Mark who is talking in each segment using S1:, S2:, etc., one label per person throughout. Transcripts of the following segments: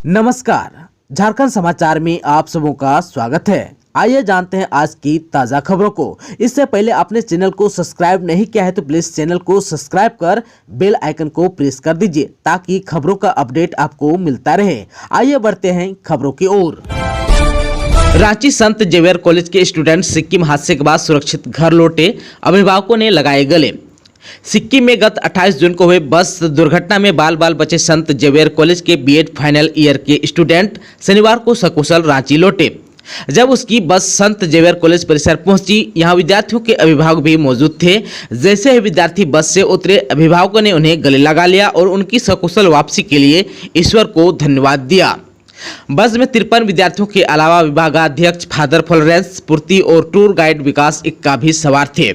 S1: नमस्कार, झारखंड समाचार में आप सबों का स्वागत है। आइए जानते हैं आज की ताज़ा खबरों को। इससे पहले आपने चैनल को सब्सक्राइब नहीं किया है तो प्लीज़ चैनल को सब्सक्राइब कर बेल आइकन को प्रेस कर दीजिए ताकि खबरों का अपडेट आपको मिलता रहे। आइए बढ़ते हैं खबरों की ओर। रांची संत जेवियर कॉलेज के स्टूडेंट सिक्किम हादसे के बाद सुरक्षित घर लौटे, अभिभावकों ने लगाए गले। सिक्किम में गत 28 जून को हुए बस दुर्घटना में बाल बाल बचे संत जेवियर कॉलेज के बीएड फाइनल ईयर के स्टूडेंट शनिवार को सकुशल रांची लौटे। जब उसकी बस संत जेवियर कॉलेज परिसर पहुंची, यहां विद्यार्थियों के अभिभावक भी मौजूद थे। जैसे ही विद्यार्थी बस से उतरे, अभिभावकों ने उन्हें गले लगा लिया और उनकी सकुशल वापसी के लिए ईश्वर को धन्यवाद दिया। बस में 53 विद्यार्थियों के अलावा विभागाध्यक्ष फादर फ्लोरेंस पूर्ति और टूर गाइड विकास इक्का भी सवार थे।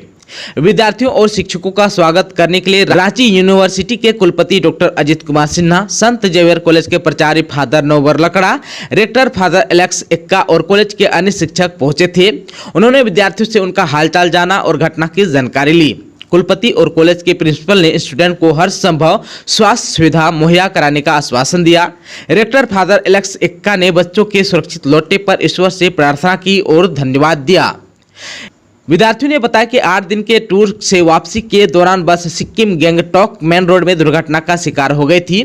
S1: विद्यार्थियों और शिक्षकों का स्वागत करने के लिए रांची यूनिवर्सिटी के कुलपति डॉक्टर अजित कुमार सिन्हा, संत जेवियर कॉलेज के प्राचार्य फादर नौवर लकड़ा, रेक्टर फादर एलेक्स इक्का और कॉलेज के अन्य शिक्षक पहुंचे थे। उन्होंने विद्यार्थियों से उनका हालचाल जाना और घटना की जानकारी ली। कुलपति और कॉलेज के प्रिंसिपल ने स्टूडेंट को हर संभव स्वास्थ्य सुविधा मुहैया कराने का आश्वासन दिया। रेक्टर फादर एलेक्स इक्का ने बच्चों के सुरक्षित लौटने पर ईश्वर से प्रार्थना की और धन्यवाद दिया। विद्यार्थियों ने बताया कि 8 दिन के टूर से वापसी के दौरान बस सिक्किम गैंगटॉक मेन रोड में दुर्घटना का शिकार हो गई थी।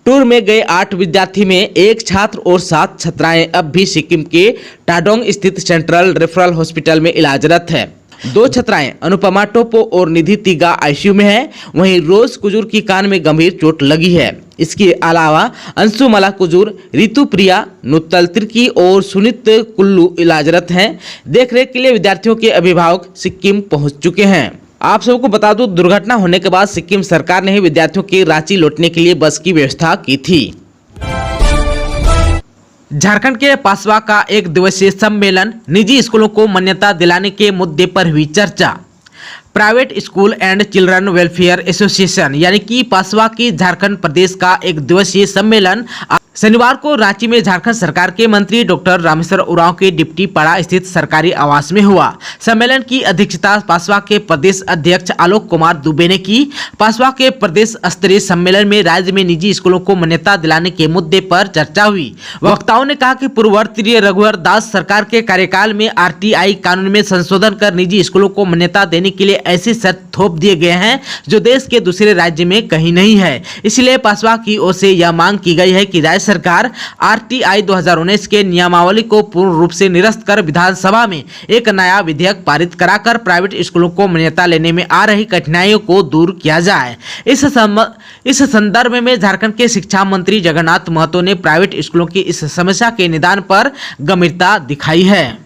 S1: टूर में गए 8 विद्यार्थी में एक छात्र और 7 छात्राएं अब भी सिक्किम के टाडोंग स्थित सेंट्रल रेफरल हॉस्पिटल में इलाजरत है। 2 छात्राएं अनुपमा टोपो और निधि तिगा आईसीयू में है। वहीं रोज कुजूर की कान में गंभीर चोट लगी है। इसके अलावा अंशु मला कुजूर, रितु प्रिया, नुत्तल तिर्की और सुनीत कुल्लू इलाजरत हैं। देखरेख के लिए विद्यार्थियों के अभिभावक सिक्किम पहुंच चुके हैं। आप सबको बता दूं, दुर्घटना होने के बाद सिक्किम सरकार ने ही विद्यार्थियों के रांची लौटने के लिए बस की व्यवस्था की थी। झारखंड के पासवा का एक दिवसीय सम्मेलन, निजी स्कूलों को मान्यता दिलाने के मुद्दे पर हुई चर्चा। Private school and children welfare association यानी कि पासवा की झारखंड प्रदेश का एक दिवसीय सम्मेलन शनिवार को रांची में झारखंड सरकार के मंत्री डॉक्टर रामेश्वर उरांव के डिप्टी पाड़ा स्थित सरकारी आवास में हुआ। सम्मेलन की अध्यक्षता पासवा के प्रदेश अध्यक्ष आलोक कुमार दुबे ने की। पासवा के प्रदेश स्तरीय सम्मेलन में राज्य में निजी स्कूलों को मान्यता दिलाने के मुद्दे पर चर्चा हुई। वक्ताओं ने कहा कि पूर्ववर्ती रघुवर दास सरकार के कार्यकाल में आरटीआई कानून में संशोधन कर निजी स्कूलों को मान्यता देने के लिए ऐसे शर्त थोप दिए गए हैं जो देश के दूसरे राज्य में कहीं नहीं है। इसलिए पासवा की ओर से यह मांग की गई है कि राज्य सरकार आरटीआई 2019 के नियमावली को पूर्ण रूप से निरस्त कर विधानसभा में एक नया विधेयक पारित कराकर प्राइवेट स्कूलों को मान्यता लेने में आ रही कठिनाइयों को दूर किया जाए। इस संदर्भ में झारखंड के शिक्षा मंत्री जगन्नाथ महतो ने प्राइवेट स्कूलों की इस समस्या के निदान पर गंभीरता दिखाई है।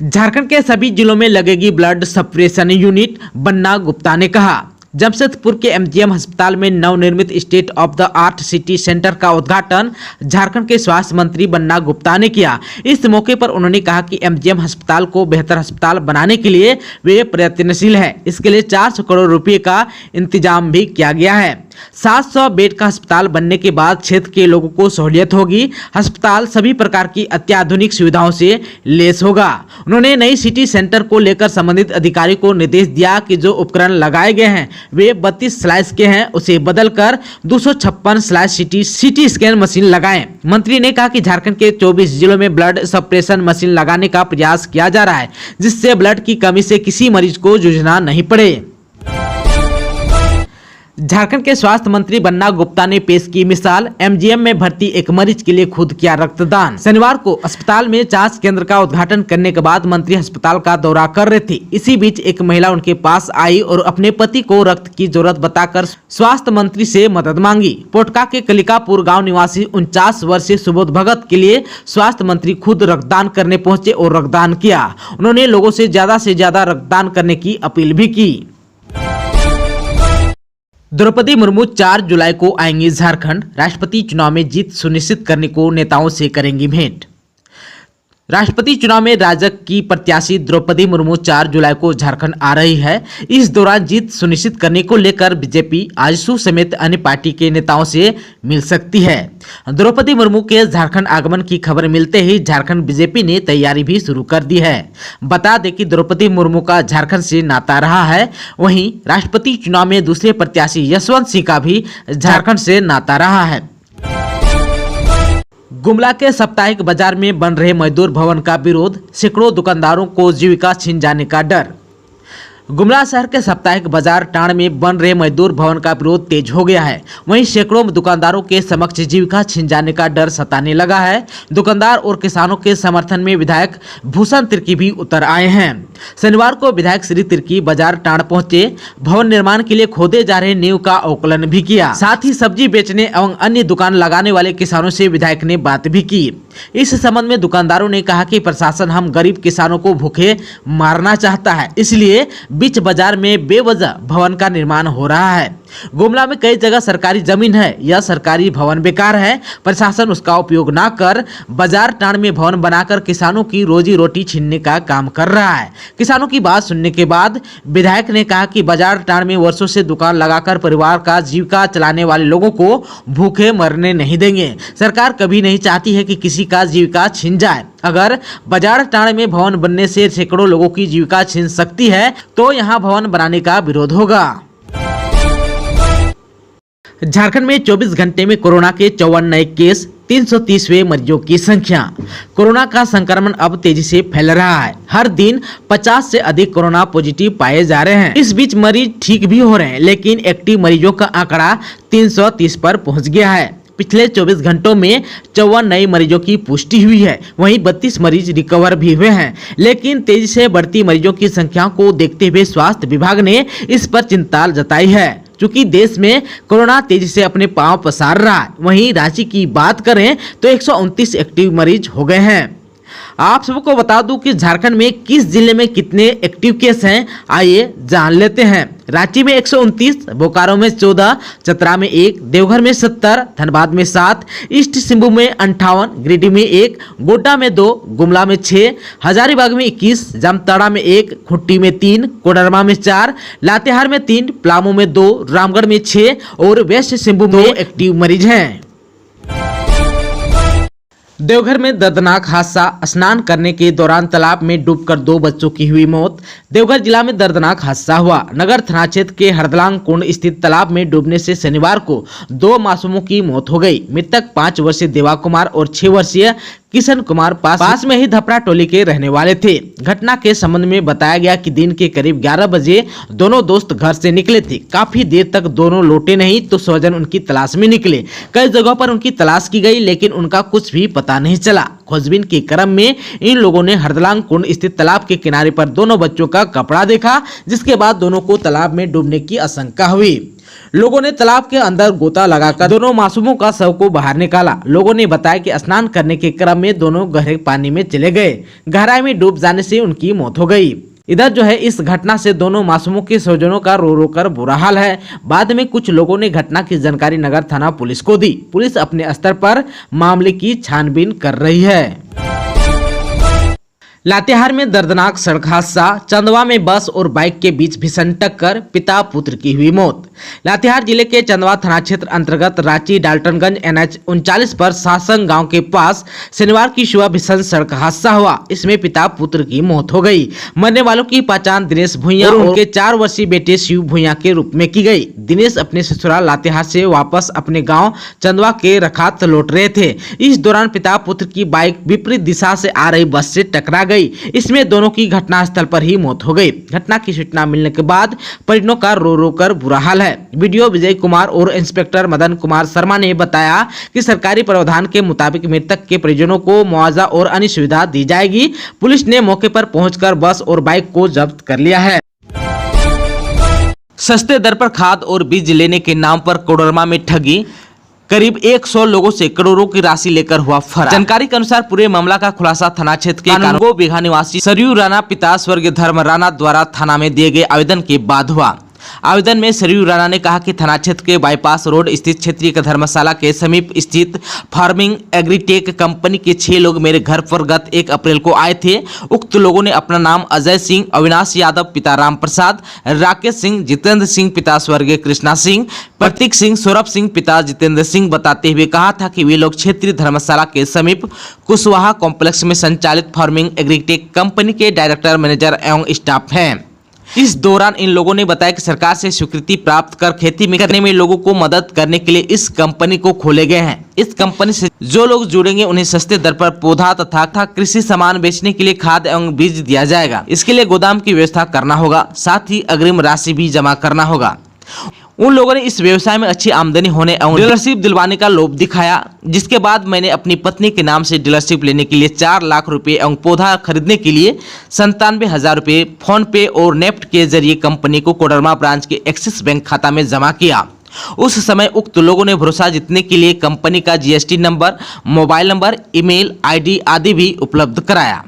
S1: झारखंड के सभी जिलों में लगेगी blood suppression unit, Banna Gupta ने कहा। जमशेदपुर के एमजीएम अस्पताल में नवनिर्मित state of the art city centre का उद्घाटन झारखंड के स्वास्थ्य मंत्री बन्ना गुप्ता ने किया। इस मौके पर उन्होंने कहा कि एमजीएम अस्पताल को बेहतर अस्पताल बनाने के लिए वे प्रयत्नशील है। इसके लिए 400 करोड़ रुपए का इंतजाम भी किया गया है। 700 बेड का अस्पताल बनने के बाद क्षेत्र के लोगों को सहूलियत होगी। अस्पताल सभी प्रकार की अत्याधुनिक सुविधाओं से लैस होगा। उन्होंने नई सिटी सेंटर को लेकर संबंधित अधिकारी को निर्देश दिया कि जो उपकरण लगाए गए हैं वे 32 स्लाइस के हैं, उसे बदलकर 256 स्लाइस सिटी स्कैन मशीन लगाएं। मंत्री ने कहा कि झारखंड के 24 जिलों में ब्लड सप्रेशन मशीन लगाने का प्रयास किया जा रहा है, जिससे ब्लड की कमी से किसी मरीज को जूझना नहीं पड़े। झारखंड के स्वास्थ्य मंत्री बन्ना गुप्ता ने पेश की मिसाल, एमजीएम में भर्ती एक मरीज के लिए खुद किया रक्तदान। शनिवार को अस्पताल में जांच केंद्र का उद्घाटन करने के बाद मंत्री अस्पताल का दौरा कर रहे थे। इसी बीच एक महिला उनके पास आई और अपने पति को रक्त की जरूरत बताकर स्वास्थ्य मंत्री से मदद मांगी। पोटका के कलिकापुर गाँव निवासी 49 वर्षीय सुबोध भगत के लिए स्वास्थ्य मंत्री खुद रक्तदान करने पहुंचे और रक्तदान किया। उन्होंने लोगों से ज्यादा रक्तदान करने की अपील भी की। द्रौपदी मुर्मू 4 जुलाई को आएंगी झारखंड। राष्ट्रपति चुनाव में जीत सुनिश्चित करने को नेताओं से करेंगी भेंट। राष्ट्रपति चुनाव में राजग की प्रत्याशी द्रौपदी मुर्मू 4 जुलाई को झारखंड आ रही है। इस दौरान जीत सुनिश्चित करने को लेकर बीजेपी आजसू समेत अन्य पार्टी के नेताओं से मिल सकती है। द्रौपदी मुर्मू के झारखंड आगमन की खबर मिलते ही झारखंड बीजेपी ने तैयारी भी शुरू कर दी है। बता दें कि द्रौपदी मुर्मू का झारखंड से नाता रहा है। वहीं राष्ट्रपति चुनाव में दूसरे प्रत्याशी यशवंत सिंह का भी झारखंड से नाता रहा है। गुमला के साप्ताहिक बाजार में बन रहे मजदूर भवन का विरोध, सैकड़ों दुकानदारों को जीविका छीन जाने का डर। गुमला शहर के साप्ताहिक बाजार टांड में बन रहे मजदूर भवन का विरोध तेज हो गया है। वहीं सैकड़ों दुकानदारों के समक्ष जीविका छिन जाने का डर सताने लगा है। दुकानदार और किसानों के समर्थन में विधायक भूषण तिर्की भी उतर आए हैं। शनिवार को विधायक श्री तिर्की बाजार टांड पहुंचे, भवन निर्माण के लिए खोदे जा रहे नींव का अवलोकन भी किया। साथ ही सब्जी बेचने एवं अन्य दुकान लगाने वाले किसानों से विधायक ने बात भी की। इस संबंध में दुकानदारों ने कहा कि प्रशासन हम गरीब किसानों को भूखे मारना चाहता है, इसलिए बीच बाजार में बेवजह भवन का निर्माण हो रहा है। गुमला में कई जगह सरकारी जमीन है, यह सरकारी भवन बेकार है। प्रशासन उसका उपयोग न कर बाजार टांड में भवन बनाकर किसानों की रोजी रोटी छीनने का काम कर रहा है। किसानों की बात सुनने के बाद विधायक ने कहा कि बाजार टांड में वर्षों से दुकान लगाकर परिवार का जीविका चलाने वाले लोगों को भूखे मरने नहीं देंगे। सरकार कभी नहीं चाहती है कि किसी का जीविका छिन जाए। अगर बाजार टांड में भवन बनने से सैकड़ों लोगों की जीविका छिन सकती है तो यहाँ भवन बनाने का विरोध होगा। झारखंड में 24 घंटे में कोरोना के 54 नए केस, 330वें मरीजों की संख्या। कोरोना का संक्रमण अब तेजी से फैल रहा है। हर दिन 50 से अधिक कोरोना पॉजिटिव पाए जा रहे हैं। इस बीच मरीज ठीक भी हो रहे हैं, लेकिन एक्टिव मरीजों का आंकड़ा 330 पर पहुंच गया है। पिछले 24 घंटों में 54 नए मरीजों की पुष्टि हुई है। वहीं 32 मरीज रिकवर भी हुए हैं, लेकिन तेजी से बढ़ती मरीजों की संख्या को देखते हुए स्वास्थ्य विभाग ने इस पर चिंता जताई है। चूंकि देश में कोरोना तेजी से अपने पांव पसार रहा है। वहीं रांची की बात करें तो 129 एक्टिव मरीज हो गए हैं। आप सबको बता दूं कि झारखंड में किस जिले में कितने एक्टिव केस हैं, आइए जान लेते हैं। रांची में 129, बोकारो में 14, चतरा में 1, देवघर में 70, धनबाद में 7, ईस्ट सिंहभूम में 58, गिरिडीह में 1, गोड्डा में 2, गुमला में 6, हजारीबाग में 21, जामताड़ा में 1, खुट्टी में 3, कोडरमा में 4, लातेहार में 3, पलामू में 2, रामगढ़ में 6 और वेस्ट सिंहभूम में एक्टिव मरीज हैं। देवघर में दर्दनाक हादसा, स्नान करने के दौरान तालाब में डूबकर 2 बच्चों की हुई मौत। देवघर जिला में दर्दनाक हादसा हुआ। नगर थाना क्षेत्र के हरदलांग कुंड स्थित तालाब में डूबने से शनिवार को 2 मासूमों की मौत हो गई। मृतक 5 वर्षीय देवा कुमार और 6 वर्षीय किशन कुमार पास में ही धपरा टोली के रहने वाले थे। घटना के संबंध में बताया गया कि दिन के करीब 11 बजे दोनों दोस्त घर से निकले थे। काफी देर तक दोनों लौटे नहीं तो स्वजन उनकी तलाश में निकले। कई जगहों पर उनकी तलाश की गई, लेकिन उनका कुछ भी पता नहीं चला। खोजबीन के क्रम में इन लोगों ने हरदलांग कुंड स्थित तालाब के किनारे पर दोनों बच्चों का कपड़ा देखा, जिसके बाद दोनों को तालाब में डूबने की आशंका हुई। लोगों ने तालाब के अंदर गोता लगाकर दोनों मासूमों का शव को बाहर निकाला। लोगों ने बताया कि स्नान करने के क्रम में दोनों गहरे पानी में चले गए। गहराई में डूब जाने से उनकी मौत हो गई। इधर इस घटना से दोनों मासूमों के स्वजनों का रो रो कर बुरा हाल है। बाद में कुछ लोगों ने घटना की जानकारी नगर थाना पुलिस को दी। पुलिस अपने स्तर पर मामले की छानबीन कर रही है। लातेहार में दर्दनाक सड़क हादसा, चंदवा में बस और बाइक के बीच भीषण टक्कर, पिता पुत्र की हुई मौत। लातेहार जिले के चंदवा थाना क्षेत्र अंतर्गत रांची डाल्टनगंज NH 39 पर सासंग गांव के पास शनिवार की सुबह भीषण सड़क हादसा हुआ। इसमें पिता पुत्र की मौत हो गई। मरने वालों की पहचान दिनेश भुइयां और उनके 4 वर्षीय बेटे शिव भुइयां के रूप में की गई। दिनेश अपने ससुराल लातेहार से वापस अपने गाँव चंदवा के रखात लौट रहे थे। इस दौरान पिता पुत्र की बाइक विपरीत दिशा से आ रही बस से टकरा गई। इसमें दोनों की घटनास्थल पर ही मौत हो गई। घटना की सूचना मिलने के बाद परिजनों का रो रो कर बुरा हाल है। वीडियो विजय कुमार और इंस्पेक्टर मदन कुमार शर्मा ने बताया कि सरकारी प्रावधान के मुताबिक मृतक के परिजनों को मुआवजा और अन्य सुविधा दी जाएगी। पुलिस ने मौके पर पहुंचकर बस और बाइक को जब्त कर लिया है। सस्ते दर पर खाद और बीज लेने के नाम पर कोडरमा में ठगी, करीब 100 लोगों से करोड़ों की राशि लेकर हुआ फरार। जानकारी के अनुसार पूरे मामला का खुलासा थाना क्षेत्र के कानगो बीघा निवासी सरयू राणा पिता स्वर्गीय धर्म राणा द्वारा थाना में दिए गए आवेदन के बाद हुआ। आवेदन में सरयू राणा ने कहा कि थाना क्षेत्र के बाईपास रोड स्थित क्षेत्रीय धर्मशाला के समीप स्थित फार्मिंग एग्रीटेक कंपनी के 6 लोग मेरे घर पर गत 1 अप्रैल को आए थे। उक्त लोगों ने अपना नाम अजय सिंह, अविनाश यादव पिता राम प्रसाद, राकेश सिंह, जितेंद्र सिंह पिता स्वर्गीय कृष्णा सिंह, प्रतीक सिंह, सौरभ सिंह पिता जितेंद्र सिंह बताते हुए कहा था कि वे लोग क्षेत्रीय धर्मशाला के समीप कुशवाहा कॉम्प्लेक्स में संचालित फार्मिंग एग्रीटेक कंपनी के डायरेक्टर, मैनेजर एवं स्टाफ हैं। इस दौरान इन लोगों ने बताया कि सरकार से स्वीकृति प्राप्त कर खेती में करने में लोगों को मदद करने के लिए इस कंपनी को खोले गए हैं। इस कंपनी से जो लोग जुड़ेंगे उन्हें सस्ते दर पर पौधा तथा कृषि सामान बेचने के लिए खाद एवं बीज दिया जाएगा। इसके लिए गोदाम की व्यवस्था करना होगा, साथ ही अग्रिम राशि भी जमा करना होगा। उन लोगों ने इस व्यवसाय में अच्छी आमदनी होने एवं डीलरशिप दिलवाने का लोभ दिखाया, जिसके बाद मैंने अपनी पत्नी के नाम से डीलरशिप लेने के लिए 4 लाख रुपए एवं पौधा खरीदने के लिए 97,000 रुपए फोन पे और नेफ्ट के जरिए कंपनी को कोडरमा ब्रांच के एक्सिस बैंक खाता में जमा किया। उस समय उक्त लोगों ने भरोसा जीतने के लिए कंपनी का GST number, mobile number, email ID आदि भी उपलब्ध कराया।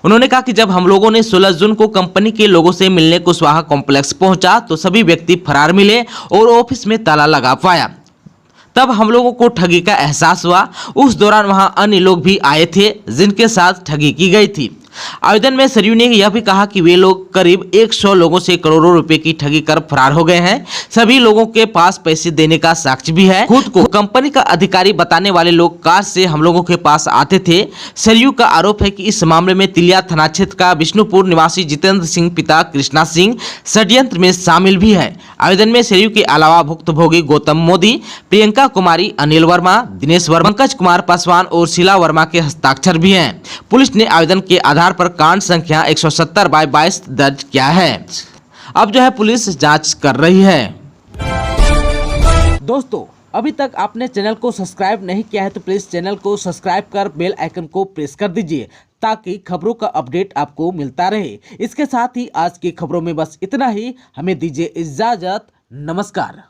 S1: उन्होंने कहा कि जब हम लोगों ने 16 जून को कंपनी के लोगों से मिलने कुशवाहा कॉम्प्लेक्स पहुंचा तो सभी व्यक्ति फरार मिले और ऑफिस में ताला लगा पाया। तब हम लोगों को ठगी का एहसास हुआ। उस दौरान वहां अन्य लोग भी आए थे जिनके साथ ठगी की गई थी। आवेदन में सरयू ने यह भी कहा कि वे लोग करीब 100 लोगों से करोड़ों रुपए की ठगी कर फरार हो गए हैं। सभी लोगों के पास पैसे देने का साक्ष्य भी है। खुद को कंपनी का अधिकारी बताने वाले लोग कार से हम लोगों के पास आते थे। सरयू का आरोप है कि इस मामले में तिलिया थाना क्षेत्र का विष्णुपुर निवासी जितेंद्र सिंह पिता कृष्णा सिंह षड्यंत्र में शामिल भी है। आवेदन में सरयू के अलावा भुक्तभोगी गौतम मोदी, प्रियंका कुमारी, अनिल वर्मा, दिनेश वर्मा, पंकज कुमार पासवान और शीला वर्मा के हस्ताक्षर भी हैं। पुलिस ने आवेदन के आधार पर कांड संख्या 170/22 दर्ज किया है। अब जो है पुलिस जांच कर रही है। दोस्तों, अभी तक आपने चैनल को सब्सक्राइब नहीं किया है तो प्लीज चैनल को सब्सक्राइब कर बेल आइकन को प्रेस कर दीजिए ताकि खबरों का अपडेट आपको मिलता रहे। इसके साथ ही आज की खबरों में बस इतना ही। हमें दीजिए इजाजत। नमस्कार।